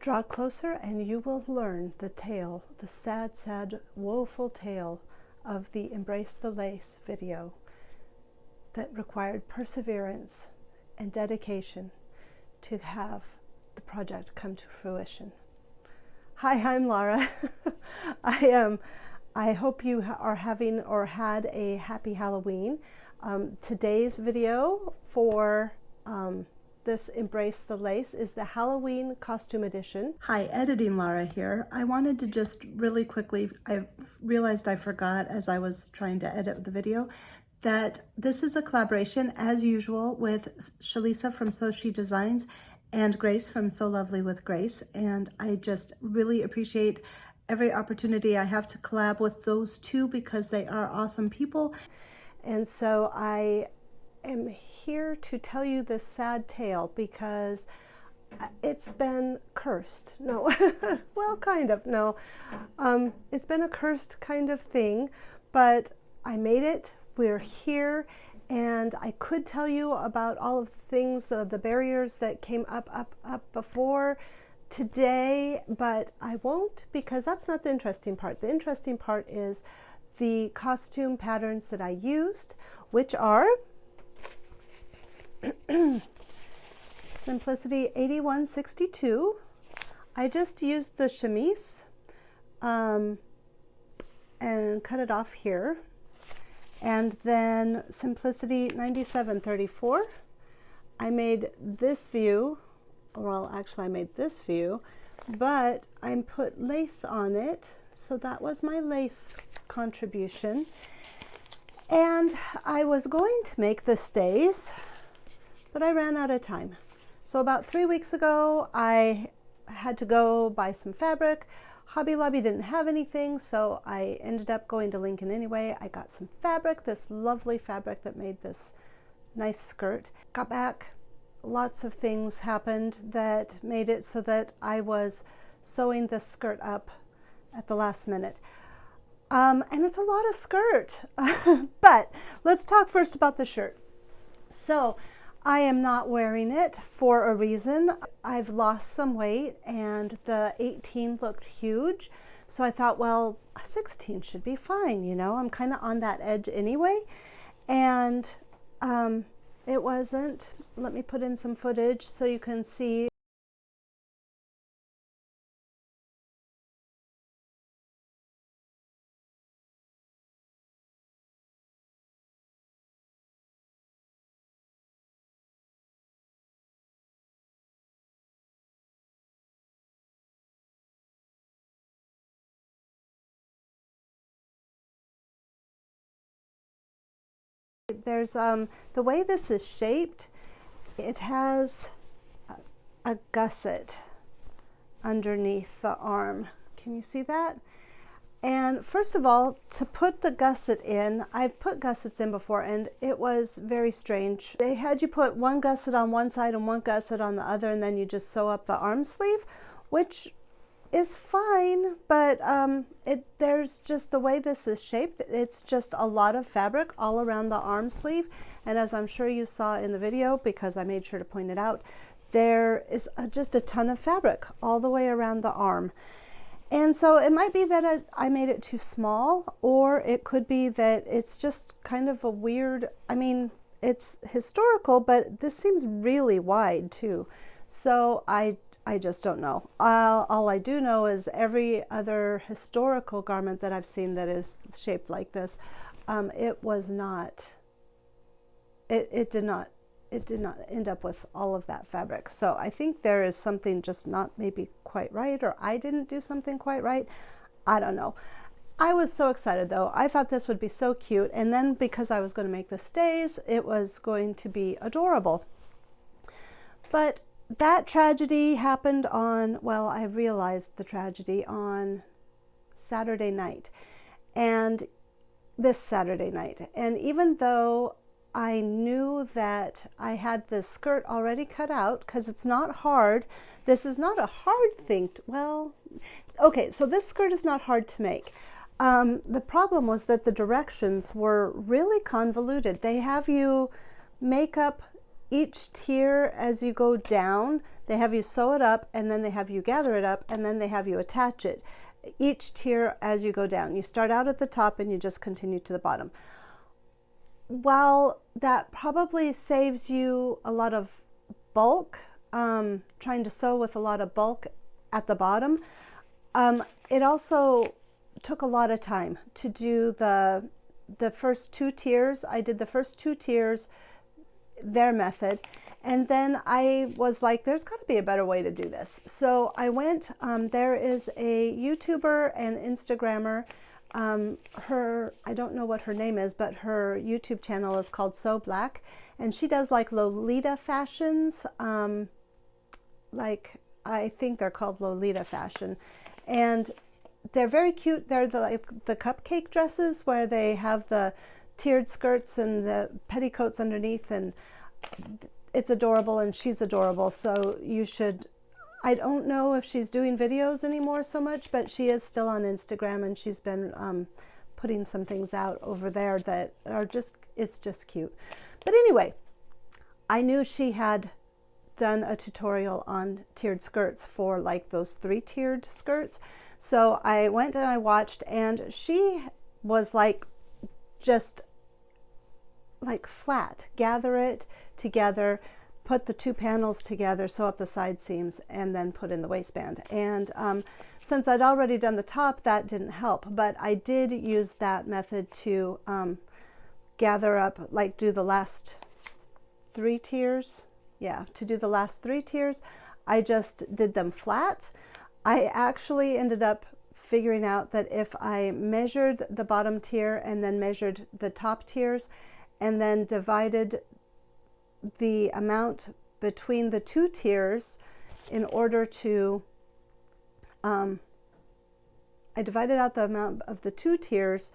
Draw closer and you will learn the tale, the sad, sad, woeful tale of the Embrace the Lace video that required perseverance and dedication to have the project come to fruition. Hi, I'm Laura. I hope you are having or had a happy Halloween. Today's video for this Embrace the Lace is the Halloween costume edition. Hi, Editing Laura here. I wanted to just really quickly, I realized I forgot as I was trying to edit the video, that this is a collaboration as usual with Chilisa from So She Designs and Grace from So Lovely with Grace. And I just really appreciate every opportunity I have to collab with those two because they are awesome people. And so I am here to tell you this sad tale because it's been cursed. No, well, kind of, no. It's been a cursed kind of thing, but I made it. We're here, and I could tell you about all of the things, the barriers that came up before today, but I won't because that's not the interesting part. The interesting part is the costume patterns that I used, which are Simplicity 8162. I just used the chemise and cut it off here. And then Simplicity 9734. I made this view, well, actually I made this view, but I put lace on it. So that was my lace contribution. And I was going to make the stays, but I ran out of time. So about 3 weeks ago, I had to go buy some fabric. Hobby Lobby didn't have anything, so I ended up going to Lincoln anyway. I got some fabric, this lovely fabric that made this nice skirt. Got back, lots of things happened that made it so that I was sewing this skirt up at the last minute. And it's a lot of skirt, but let's talk first about the shirt. So I am not wearing it for a reason. I've lost some weight and the 18 looked huge. So I thought, well, a 16 should be fine. You know, I'm kind of on that edge anyway. And it wasn't. Let me put in some footage so you can see. There's the way this is shaped, it has a gusset underneath the arm. Can you see that? And first of all, to put the gusset in, I've put gussets in before and it was very strange. They had you put one gusset on one side and one gusset on the other, and then you just sew up the arm sleeve, which is fine, but there's just the way this is shaped, it's just a lot of fabric all around the arm sleeve. And as I'm sure you saw in the video, because I made sure to point it out, there is just a ton of fabric all the way around the arm. And so it might be that I made it too small, or it could be that it's just kind of a weird, I mean, it's historical, but this seems really wide too. So I just don't know. All I do know is every other historical garment that I've seen that is shaped like this, it did not end up with all of that fabric. So I think there is something just not maybe quite right, or I didn't do something quite right. I don't know. I was so excited though. I thought this would be so cute. And then because I was going to make the stays, it was going to be adorable. But that tragedy happened on, well, I realized the tragedy on Saturday night, and this Saturday night. And even though I knew that I had this skirt already cut out, because it's not hard, this is not a hard thing to, well, okay, so this skirt is not hard to make. The problem was that the directions were really convoluted. They have you make up each tier as you go down. they have you sew it up, and then they have you gather it up, and then they have you attach it. Each tier as you go down. You start out at the top and you just continue to the bottom. While that probably saves you a lot of bulk, trying to sew with a lot of bulk at the bottom, it also took a lot of time to do the first 2 tiers. I did the first 2 tiers, their method, and then I was like, there's got to be a better way to do this. So I went, there is a YouTuber and Instagrammer, I don't know what her name is, but her YouTube channel is called So Black, and she does like Lolita fashions, like I think they're called Lolita fashion, and they're very cute. They're like the cupcake dresses where they have the tiered skirts and the petticoats underneath, and it's adorable, and she's adorable. So you should, I don't know if she's doing videos anymore so much, but she is still on Instagram, and she's been putting some things out over there that are just, it's just cute. But anyway, I knew she had done a tutorial on tiered skirts for like those 3 tiered skirts. So I went and I watched, and she was like, just like flat, gather it together, put the 2 panels together, sew up the side seams, and then put in the waistband. And since I'd already done the top, that didn't help, but I did use that method to gather up, like do the last 3 tiers. Yeah, to do the last 3 tiers, I just did them flat. I actually ended up figuring out that if I measured the bottom tier and then measured the top tiers and then divided the amount between the 2 tiers in order to, I divided out the amount of the 2 tiers,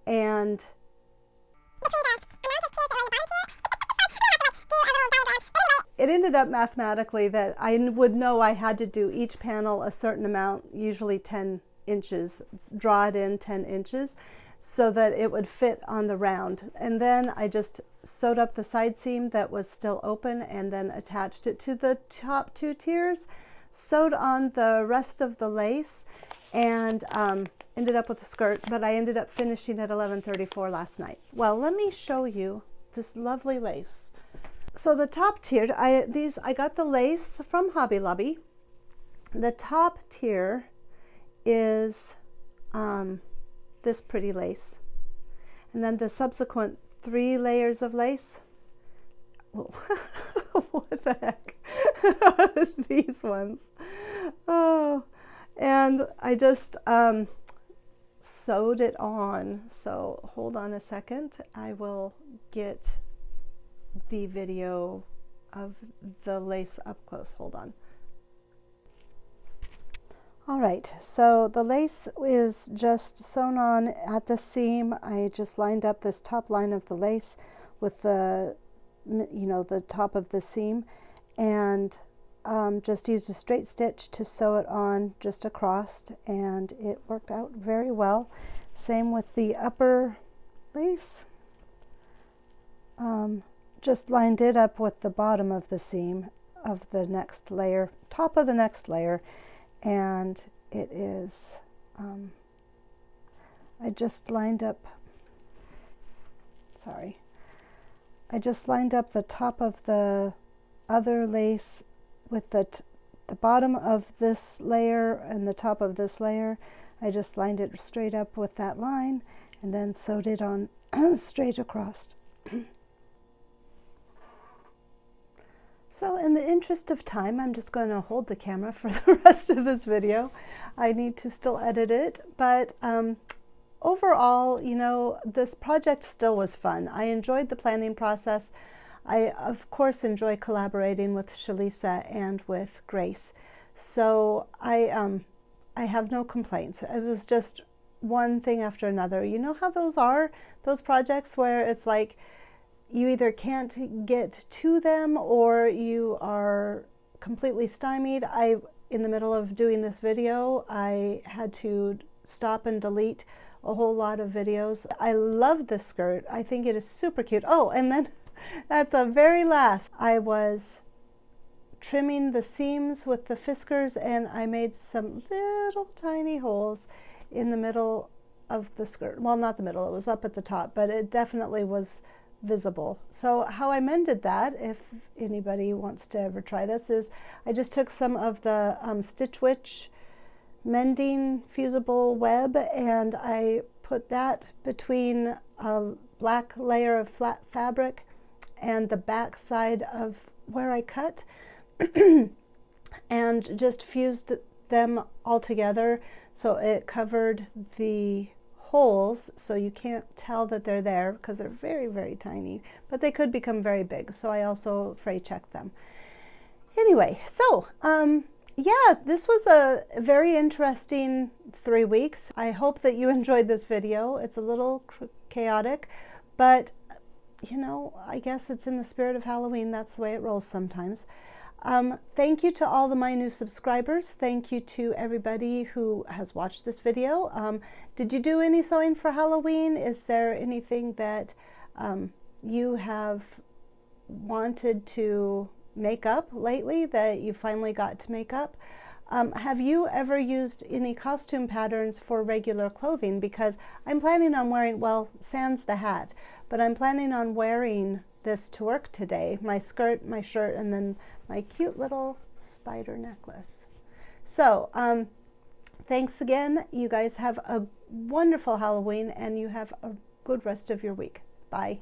and it ended up mathematically that I would know I had to do each panel a certain amount, usually 10 inches, draw it in 10 inches so that it would fit on the round. And then I just sewed up the side seam that was still open and then attached it to the top 2 tiers, sewed on the rest of the lace, and ended up with a skirt, but I ended up finishing at 11:34 last night. Well, let me show you this lovely lace. So the top tiered, I got the lace from Hobby Lobby. The top tier is this pretty lace, and then the subsequent 3 layers of lace. Oh, what the heck? These ones. Oh, and I just sewed it on. So hold on a second. I will get the video of the lace up close. Hold on. All right, so the lace is just sewn on at the seam. I just lined up this top line of the lace with the, the top of the seam, and just used a straight stitch to sew it on just across, and it worked out very well. Same with the upper lace. Just lined it up with the bottom of the seam of the next layer, top of the next layer, and it is, I just lined up the top of the other lace with the bottom of this layer and the top of this layer. I just lined it straight up with that line and then sewed it on straight across. So in the interest of time, I'm just going to hold the camera for the rest of this video. I need to still edit it, but overall, this project still was fun. I enjoyed the planning process. I, of course, enjoy collaborating with Chilisa and with Grace. So I have no complaints. It was just one thing after another. You know how those are, those projects where it's like, you either can't get to them or you are completely stymied. In the middle of doing this video, I had to stop and delete a whole lot of videos. I love this skirt. I think it is super cute. Oh, and then at the very last, I was trimming the seams with the fiskars, and I made some little tiny holes in the middle of the skirt. Well, not the middle, it was up at the top, but it definitely was visible. So how I mended that, if anybody wants to ever try this, is I just took some of the Stitch Witch mending fusible web, and I put that between a black layer of flat fabric and the back side of where I cut and just fused them all together so it covered the holes, so you can't tell that they're there because they're very, very tiny, but they could become very big, so I also fray checked them. Anyway, so yeah, this was a very interesting 3 weeks. I hope that you enjoyed this video. It's a little chaotic, but you know, I guess it's in the spirit of Halloween. That's the way it rolls sometimes. Thank you to all my new subscribers. Thank you to everybody who has watched this video. Did you do any sewing for Halloween? Is there anything that you have wanted to make up lately that you finally got to make up? Have you ever used any costume patterns for regular clothing? Because I'm planning on wearing, well, sans the hat, but I'm planning on wearing this to work today. My skirt, my shirt, and then my cute little spider necklace. So, thanks again. You guys have a wonderful Halloween, and you have a good rest of your week. Bye.